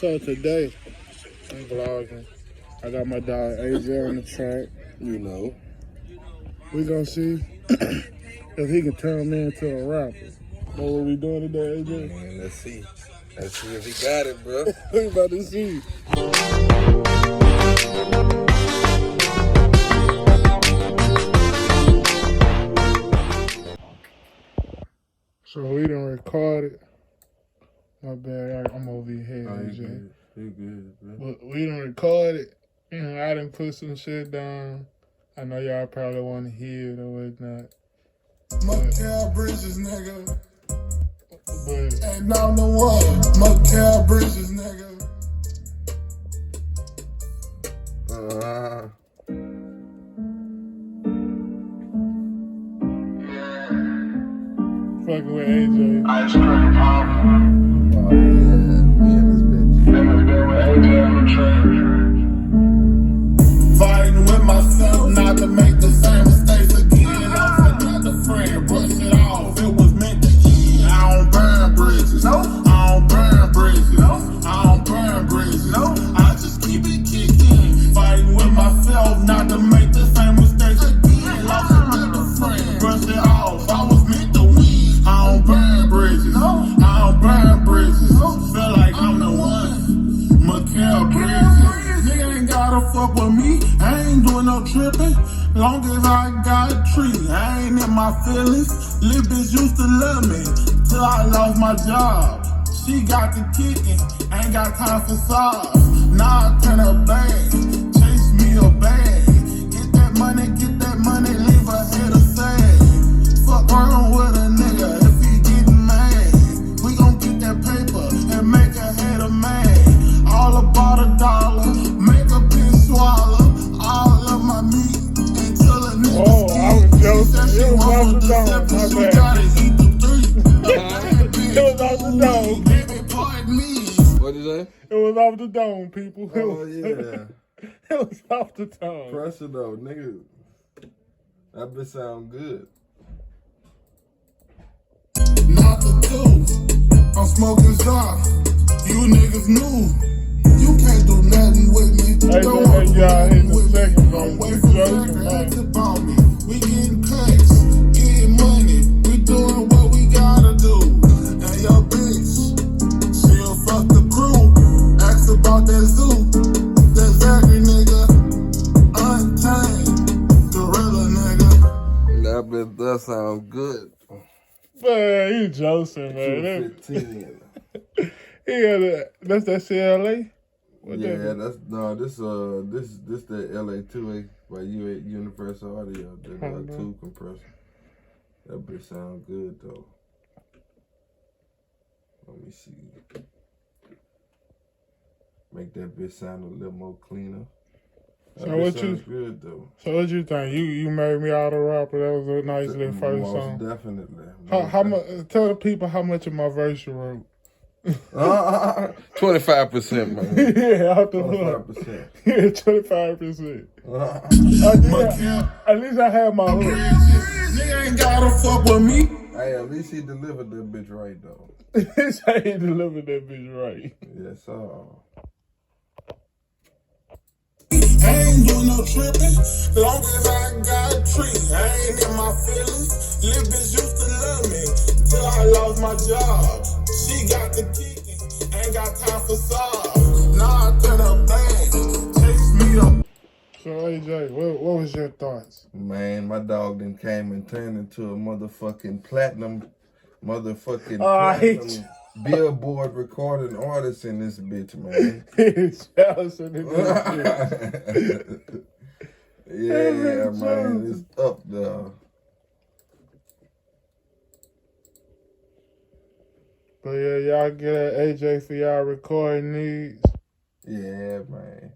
So today, I'm vlogging. I got my dog AJ on the track. You know. We gonna see if he can turn me into a rapper. Know what we doing today, AJ? Man, let's see. Let's see if he got it, bro. We about to see. So we done recorded. My bad, I'm over your head, AJ. You good, bro. But we done recorded. You know, I done put some shit down. I know y'all probably want to hear it or whatnot. Mikael Bridges, nigga. But Ain't on the one. Mikael Bridges, nigga. fucking with AJ. Ice cream pop. Oh, yeah. Me and this bitch. AJ on the track. Fighting with myself not to make the same mistakes again. I'm another friend, brush it off. It was meant to end. I don't burn bridges. No. I don't burn bridges. No. I don't burn bridges. No. I just keep it kicking. Fighting with myself not to make the same mistakes again. Lost another friend, brush it off. I was meant to win. I don't burn bridges. No. I don't burn bridges. No. Feel like I'm the one. Mikael Bridges. Nigga ain't gotta fuck with me. I ain't doing no tripping. Long as I got a tree, I ain't in my feelings. Lil' bitch used to love me till I lost my job. She got the kicking, ain't got time for sobs. Now I turn her back, chase me a bag. Get that money, leave her head of sad. Fuck around with a nigga if he getting mad. We gon' get that paper and make a head of mad. All about $1, make a bitch swallow all of my meat until a nigga I was joking. It was off the dome. My she bad. gotta eat the three. It was off the dome. Baby, pardon me. What you say? It was off the dome, people. Oh, yeah. It was off the dome. Pressure, though, nigga. That bitch sound good. Not the two. I'm smoking Zah. You niggas knew. You can't do nothing with me. Hey, Don't man, want y'all hit the with me. second, I'm man. way You from joking, second. man. Ask about me. We getting cuts, getting money. We doing what we gotta do. And your bitch, she'll fuck the crew. Ask about that zoo. That Zachary nigga. Untamed. Gorilla nigga. That bitch does sound good. Man, you joking, man. 215. That's that CLA? What Yeah, that? that's this the LA2A by Universal Audio, the tube compressor. That bitch sound good though. Let me see. Make that bitch sound a little more cleaner. That So bitch what sounds good though. So what you think? You made me out a rapper. That was a nice little first Most song. definitely. How much? Tell the people how much of my verse you wrote. 25%, man. Yeah, out the hook. 25%. Yeah, 25%. At least I had my hook. Nigga ain't gotta fuck with me. Hey, at least he delivered that bitch right though. This how he delivered that bitch right. Yes, sir. I ain't doing no tripping. Long as I got a tree, I ain't in my feelings. Lil' bitch used to love me till I lost my job. She got the kicking, ain't got time for sobs. Now I turn her back, chase me up. So AJ, what was your thoughts? Man, my dog then came and turned into a motherfucking platinum I hate Billboard recording artist in this bitch, man. Johnson in this shit. Yeah, man, it's up there. But yeah, y'all get at AJ for y'all recording needs. Yeah, man.